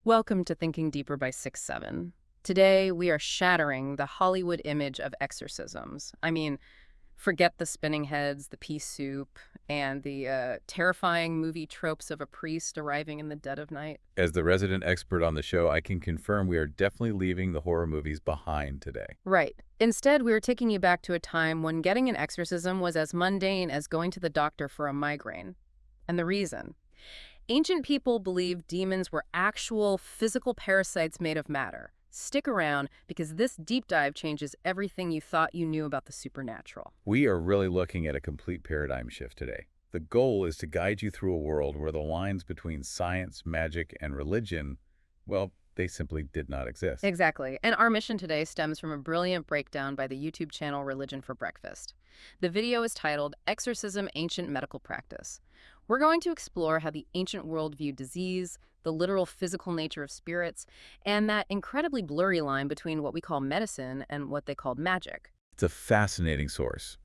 Welcome to Thinking Deeper by 6-7. Today, we are shattering the Hollywood image of exorcisms. I mean, forget the spinning heads, the pea soup, and the terrifying movie tropes of a priest arriving in the dead of night. As the resident expert on the show, I can confirm we are definitely leaving the horror movies behind today. Right. Instead, we are taking you back to a time when getting an exorcism was as mundane as going to the doctor for a migraine. And the reason? Ancient people believed demons were actual physical parasites made of matter. Stick around, because this deep dive changes everything you thought you knew about the supernatural. We are really looking at a complete paradigm shift today. The goal is to guide you through a world where the lines between science, magic, and religion, well, they simply did not exist. Exactly. And our mission today stems from a brilliant breakdown by the YouTube channel Religion for Breakfast. The video is titled Exorcism Ancient Medical Practice. We're going to explore how the ancient world viewed disease, the literal physical nature of spirits, and that incredibly blurry line between what we call medicine and what they called magic. It's a fascinating source.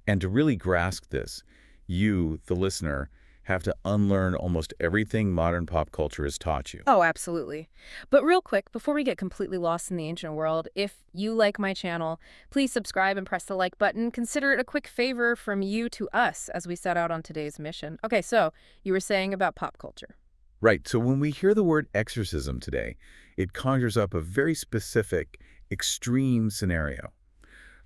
And to really grasp this, you, the listener, have to unlearn almost everything modern pop culture has taught you. Oh, absolutely. But real quick, before we get completely lost in the ancient world, if you like my channel, please subscribe and press the like button. Consider it a quick favor from you to us as we set out on today's mission. Okay, so you were saying about pop culture. Right, so when we hear the word exorcism today, it conjures up a very specific, extreme scenario.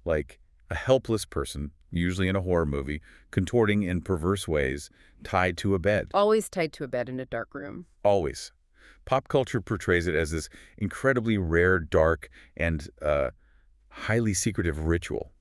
Like a helpless person, usually in a horror movie, contorting in perverse ways, tied to a bed. Always tied to a bed in a dark room. Always. Pop culture portrays it as this incredibly rare, dark, and highly secretive ritual.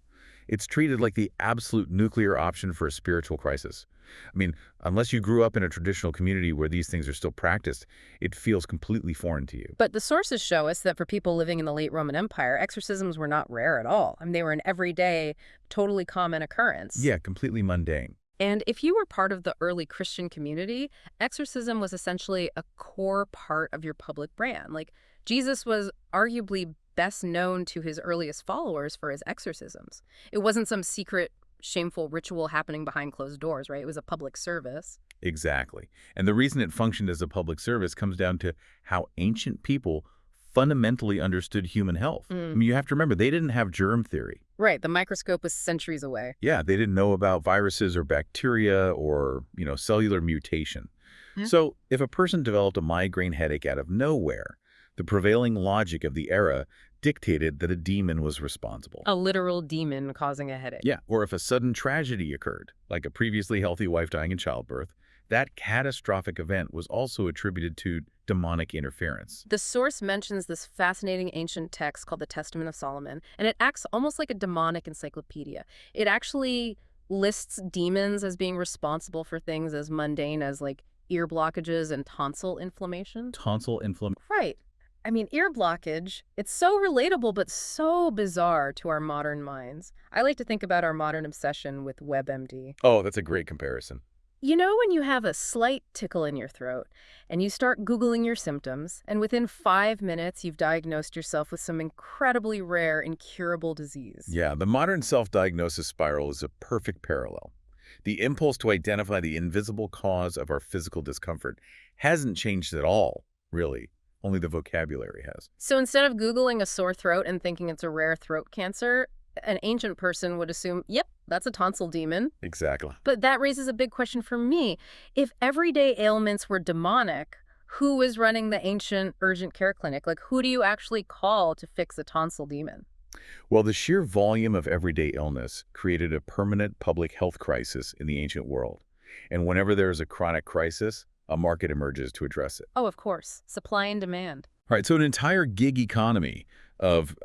It's treated like the absolute nuclear option for a spiritual crisis. I mean, unless you grew up in a traditional community where these things are still practiced, it feels completely foreign to you. But the sources show us that for people living in the late Roman Empire, exorcisms were not rare at all. I mean, they were an everyday, totally common occurrence. Yeah, completely mundane. And if you were part of the early Christian community, exorcism was essentially a core part of your public brand. Like, Jesus was arguably best known to his earliest followers for his exorcisms. It wasn't some secret, shameful ritual happening behind closed doors, right? It was a public service. Exactly. And the reason it functioned as a public service comes down to how ancient people fundamentally understood human health. I mean, you have to remember, they didn't have germ theory. Right. The microscope was centuries away. Yeah, they didn't know about viruses or bacteria or, cellular mutation. So if a person developed a migraine headache out of nowhere, the prevailing logic of the era dictated that a demon was responsible. A literal demon causing a headache. Yeah, or if a sudden tragedy occurred, like a previously healthy wife dying in childbirth, that catastrophic event was also attributed to demonic interference. The source mentions this fascinating ancient text called the Testament of Solomon, and it acts almost like a demonic encyclopedia. It actually lists demons as being responsible for things as mundane as like ear blockages and tonsil inflammation. Tonsil inflammation. Right. I mean, ear blockage, it's so relatable but so bizarre to our modern minds. I like to think about our modern obsession with WebMD. Oh, that's a great comparison. You know when you have a slight tickle in your throat and you start Googling your symptoms, and within 5 minutes you've diagnosed yourself with some incredibly rare, incurable disease? Yeah, the modern self-diagnosis spiral is a perfect parallel. The impulse to identify the invisible cause of our physical discomfort hasn't changed at all, really. Only the vocabulary has. So instead of Googling a sore throat and thinking it's a rare throat cancer, an ancient person would assume, yep, that's a tonsil demon. Exactly. But that raises a big question for me. If everyday ailments were demonic, who was running the ancient urgent care clinic? Like, who do you actually call to fix a tonsil demon? Well, the sheer volume of everyday illness created a permanent public health crisis in the ancient world. And whenever there is a chronic crisis, a market emerges to address it. Oh, of course. Supply and demand. All right, so an entire gig economy of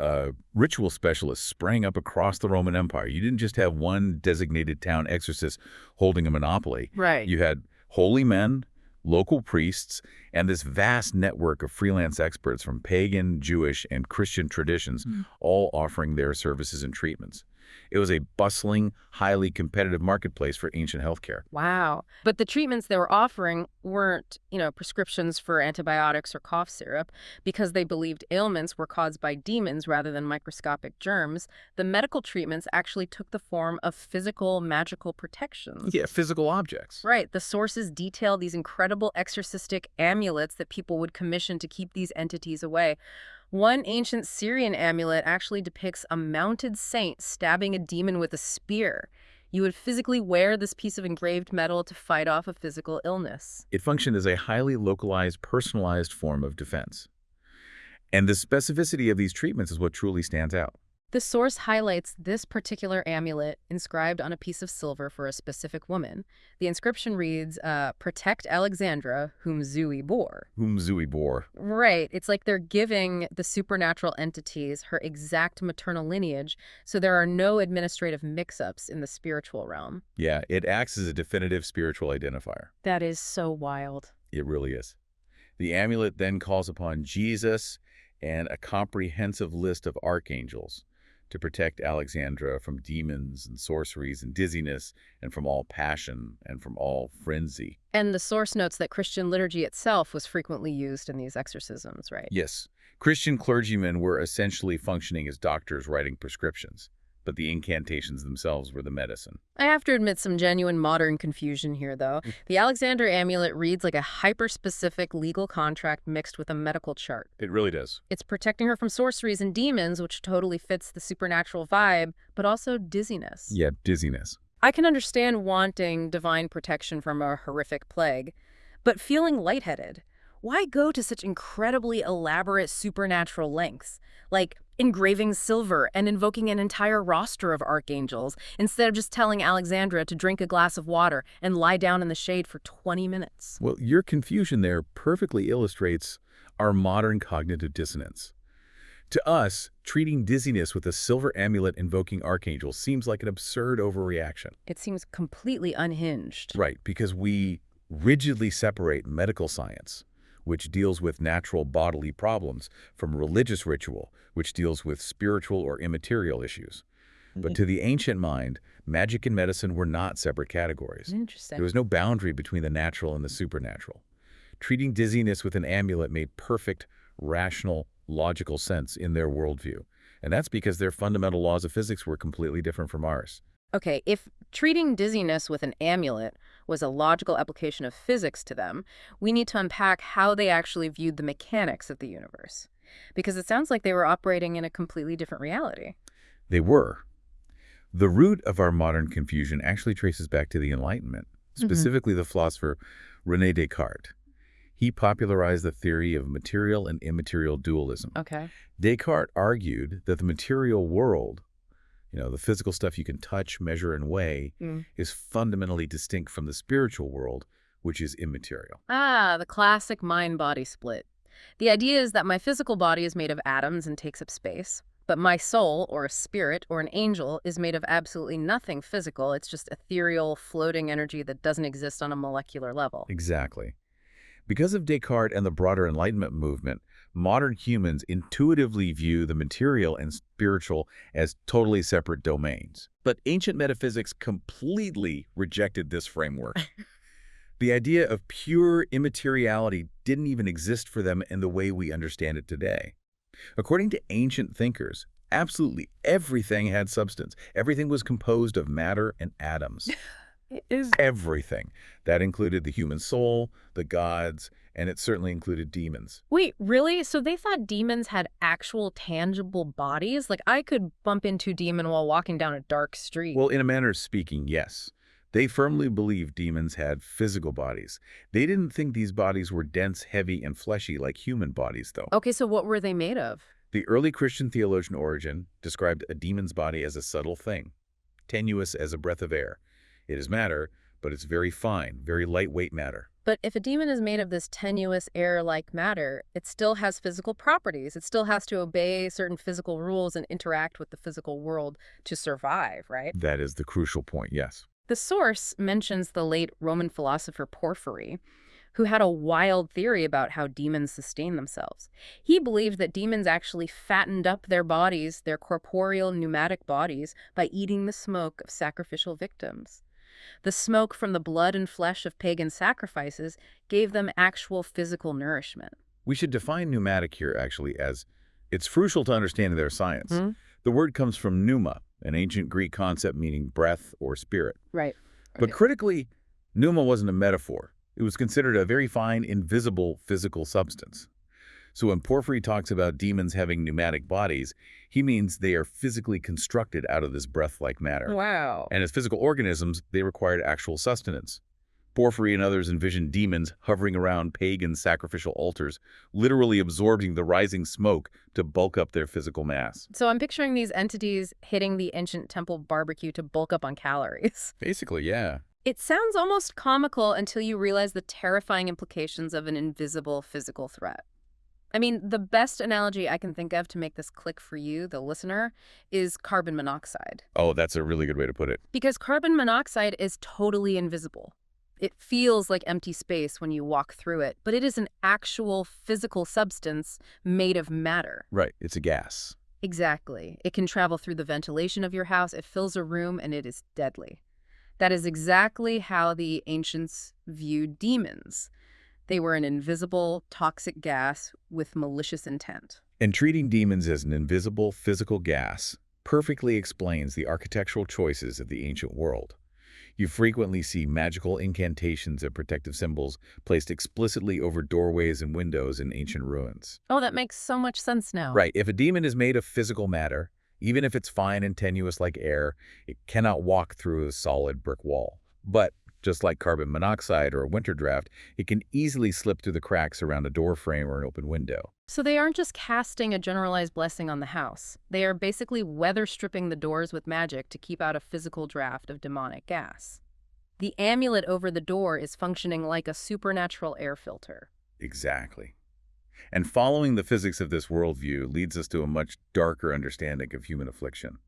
ritual specialists sprang up across the Roman Empire. You didn't just have one designated town exorcist holding a monopoly. Right. You had holy men, local priests, and this vast network of freelance experts from pagan, Jewish, and Christian traditions, all offering their services and treatments. It was a bustling, highly competitive marketplace for ancient healthcare. Wow. But the treatments they were offering weren't, prescriptions for antibiotics or cough syrup because they believed ailments were caused by demons rather than microscopic germs. The medical treatments actually took the form of physical, magical protections. Yeah, physical objects. Right. The sources detail these incredible exorcistic amulets that people would commission to keep these entities away. One ancient Syrian amulet actually depicts a mounted saint stabbing a demon with a spear. You would physically wear this piece of engraved metal to fight off a physical illness. It functioned as a highly localized, personalized form of defense. And the specificity of these treatments is what truly stands out. The source highlights this particular amulet inscribed on a piece of silver for a specific woman. The inscription reads, "Protect Alexandra, whom Zui bore." Whom Zui bore. Right. It's like they're giving the supernatural entities her exact maternal lineage, so there are no administrative mix-ups in the spiritual realm. Yeah, it acts as a definitive spiritual identifier. That is so wild. It really is. The amulet then calls upon Jesus and a comprehensive list of archangels to protect Alexandra from demons and sorceries and dizziness and from all passion and from all frenzy. And the source notes that Christian liturgy itself was frequently used in these exorcisms, right? Yes, Christian clergymen were essentially functioning as doctors writing prescriptions, but the incantations themselves were the medicine. I have to admit some genuine modern confusion here, though. The Alexander amulet reads like a hyper-specific legal contract mixed with a medical chart. It really does. It's protecting her from sorceries and demons, which totally fits the supernatural vibe, but also dizziness. Yeah, dizziness. I can understand wanting divine protection from a horrific plague, but feeling lightheaded. Why go to such incredibly elaborate supernatural lengths, like engraving silver and invoking an entire roster of archangels, instead of just telling Alexandra to drink a glass of water and lie down in the shade for 20 minutes? Well, your confusion there perfectly illustrates our modern cognitive dissonance. To us, treating dizziness with a silver amulet invoking archangels seems like an absurd overreaction. It seems completely unhinged. Right, because we rigidly separate medical science, which deals with natural bodily problems, from religious ritual, which deals with spiritual or immaterial issues. But to the ancient mind, magic and medicine were not separate categories. Interesting. There was no boundary between the natural and the supernatural. Treating dizziness with an amulet made perfect, rational, logical sense in their worldview. And that's because their fundamental laws of physics were completely different from ours. Okay, if treating dizziness with an amulet was a logical application of physics to them, we need to unpack how they actually viewed the mechanics of the universe. Because it sounds like they were operating in a completely different reality. They were. The root of our modern confusion actually traces back to the Enlightenment, specifically the philosopher René Descartes. He popularized the theory of material and immaterial dualism. Okay. Descartes argued that the material world, the physical stuff you can touch, measure, and weigh, is fundamentally distinct from the spiritual world, which is immaterial. Ah, the classic mind-body split. The idea is that my physical body is made of atoms and takes up space, but my soul, or a spirit, or an angel, is made of absolutely nothing physical. It's just ethereal, floating energy that doesn't exist on a molecular level. Exactly. Because of Descartes and the broader Enlightenment movement, modern humans intuitively view the material and spiritual as totally separate domains. But ancient metaphysics completely rejected this framework. The idea of pure immateriality didn't even exist for them in the way we understand it today. According to ancient thinkers, absolutely everything had substance. Everything was composed of matter and atoms. It is. Everything. That included the human soul, the gods, and it certainly included demons. Wait, really? So they thought demons had actual tangible bodies? Like I could bump into a demon while walking down a dark street. Well, in a manner of speaking, yes. They firmly believed demons had physical bodies. They didn't think these bodies were dense, heavy, and fleshy like human bodies, though. Okay, so what were they made of? The early Christian theologian Origen described a demon's body as a subtle thing, tenuous as a breath of air. It is matter, but it's very fine, very lightweight matter. But if a demon is made of this tenuous air-like matter, it still has physical properties. It still has to obey certain physical rules and interact with the physical world to survive, right? That is the crucial point, yes. The source mentions the late Roman philosopher Porphyry, who had a wild theory about how demons sustain themselves. He believed that demons actually fattened up their bodies, their corporeal pneumatic bodies, by eating the smoke of sacrificial victims. The smoke from the blood and flesh of pagan sacrifices gave them actual physical nourishment. We should define pneumatic here, actually, as it's crucial to understanding their science. The word comes from pneuma, an ancient Greek concept meaning breath or spirit. Right. But critically, pneuma wasn't a metaphor. It was considered a very fine, invisible physical substance. So when Porphyry talks about demons having pneumatic bodies, he means they are physically constructed out of this breath-like matter. Wow. And as physical organisms, they required actual sustenance. Porphyry and others envisioned demons hovering around pagan sacrificial altars, literally absorbing the rising smoke to bulk up their physical mass. So I'm picturing these entities hitting the ancient temple barbecue to bulk up on calories. Basically, yeah. It sounds almost comical until you realize the terrifying implications of an invisible physical threat. I mean, the best analogy I can think of to make this click for you, the listener, is carbon monoxide. Oh, that's a really good way to put it. Because carbon monoxide is totally invisible. It feels like empty space when you walk through it, but it is an actual physical substance made of matter. Right, it's a gas. Exactly. It can travel through the ventilation of your house, it fills a room, and it is deadly. That is exactly how the ancients viewed demons. They were an invisible, toxic gas with malicious intent. And treating demons as an invisible physical gas perfectly explains the architectural choices of the ancient world. You frequently see magical incantations and protective symbols placed explicitly over doorways and windows in ancient ruins. Oh, that makes so much sense now. Right, if a demon is made of physical matter, even if it's fine and tenuous like air, it cannot walk through a solid brick wall. But just like carbon monoxide or a winter draft, it can easily slip through the cracks around a door frame or an open window. So they aren't just casting a generalized blessing on the house. They are basically weather stripping the doors with magic to keep out a physical draft of demonic gas. The amulet over the door is functioning like a supernatural air filter. Exactly. And following the physics of this worldview leads us to a much darker understanding of human affliction.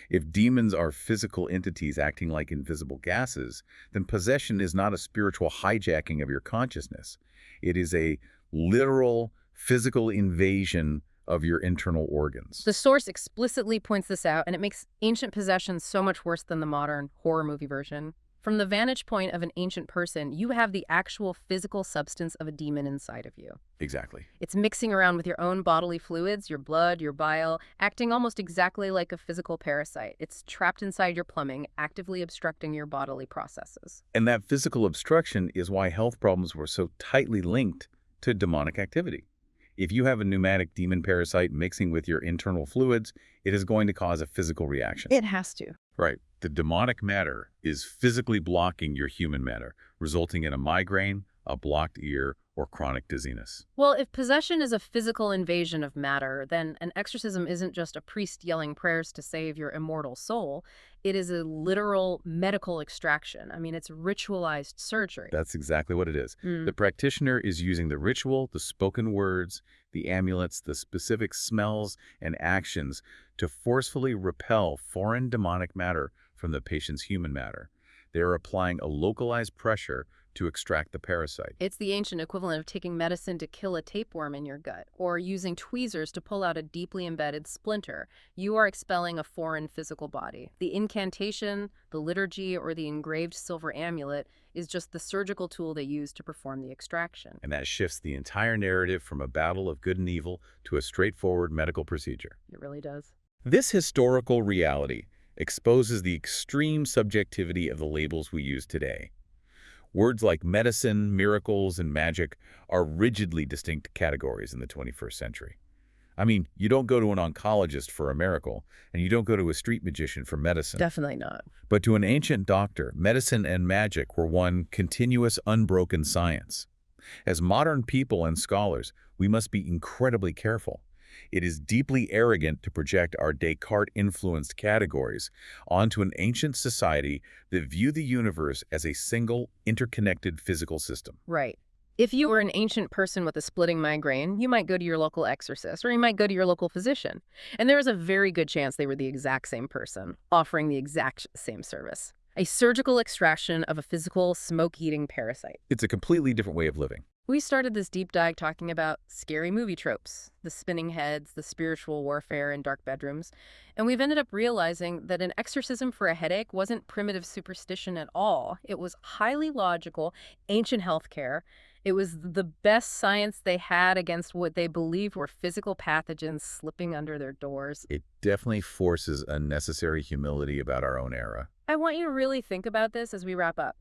If demons are physical entities acting like invisible gases, then possession is not a spiritual hijacking of your consciousness. It is a literal, physical invasion of your internal organs. The source explicitly points this out, and it makes ancient possession so much worse than the modern horror movie version. From the vantage point of an ancient person, you have the actual physical substance of a demon inside of you. Exactly. It's mixing around with your own bodily fluids, your blood, your bile, acting almost exactly like a physical parasite. It's trapped inside your plumbing, actively obstructing your bodily processes. And that physical obstruction is why health problems were so tightly linked to demonic activity. If you have a pneumatic demon parasite mixing with your internal fluids, it is going to cause a physical reaction. It has to. Right. The demonic matter is physically blocking your human matter, resulting in a migraine, a blocked ear, or chronic dizziness. Well, if possession is a physical invasion of matter, then an exorcism isn't just a priest yelling prayers to save your immortal soul. It is a literal medical extraction. I mean, it's ritualized surgery. That's exactly what it is. The practitioner is using the ritual, the spoken words, the amulets, the specific smells and actions to forcefully repel foreign demonic matter from the patient's human matter. They are applying a localized pressure to extract the parasite. It's the ancient equivalent of taking medicine to kill a tapeworm in your gut, or using tweezers to pull out a deeply embedded splinter. You are expelling a foreign physical body. The incantation, the liturgy, or the engraved silver amulet is just the surgical tool they use to perform the extraction. And that shifts the entire narrative from a battle of good and evil to a straightforward medical procedure. It really does. This historical reality exposes the extreme subjectivity of the labels we use today. Words like medicine, miracles, and magic are rigidly distinct categories in the 21st century. I mean, you don't go to an oncologist for a miracle, and you don't go to a street magician for medicine. Definitely not. But to an ancient doctor, medicine and magic were one continuous, unbroken science. As modern people and scholars, we must be incredibly careful. It is deeply arrogant to project our Descartes-influenced categories onto an ancient society that viewed the universe as a single, interconnected physical system. Right. If you were an ancient person with a splitting migraine, you might go to your local exorcist, or you might go to your local physician. And there is a very good chance they were the exact same person, offering the exact same service. A surgical extraction of a physical smoke-eating parasite. It's a completely different way of living. We started this deep dive talking about scary movie tropes, the spinning heads, the spiritual warfare in dark bedrooms, and we've ended up realizing that an exorcism for a headache wasn't primitive superstition at all. It was highly logical, ancient healthcare. It was the best science they had against what they believed were physical pathogens slipping under their doors. It definitely forces unnecessary humility about our own era. I want you to really think about this as we wrap up.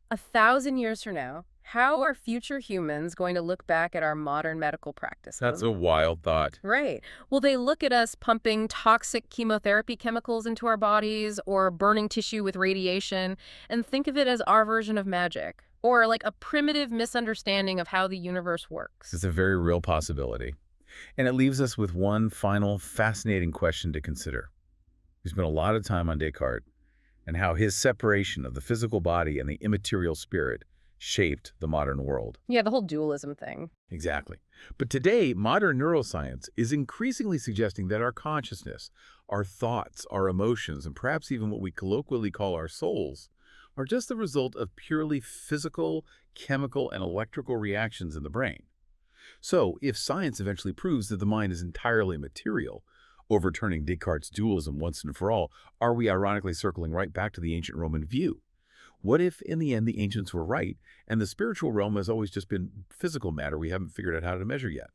1,000 years from now, how are future humans going to look back at our modern medical That's practices? a wild thought. Right. Will they look at us pumping toxic chemotherapy chemicals into our bodies or burning tissue with radiation and think of it as our version of magic? Or like a primitive misunderstanding of how the universe works? It's a very real possibility. And it leaves us with one final fascinating question to consider. We spent a lot of time on Descartes and how his separation of the physical body and the immaterial spirit shaped the modern world. Yeah, the whole dualism thing. Exactly. But today, modern neuroscience is increasingly suggesting that our consciousness, our thoughts, our emotions, and perhaps even what we colloquially call our souls, are just the result of purely physical, chemical, and electrical reactions in the brain. So, if science eventually proves that the mind is entirely material, overturning Descartes' dualism once and for all, are we ironically circling right back to the ancient Roman view? What if, in the end, the ancients were right, and the spiritual realm has always just been physical matter we haven't figured out how to measure yet?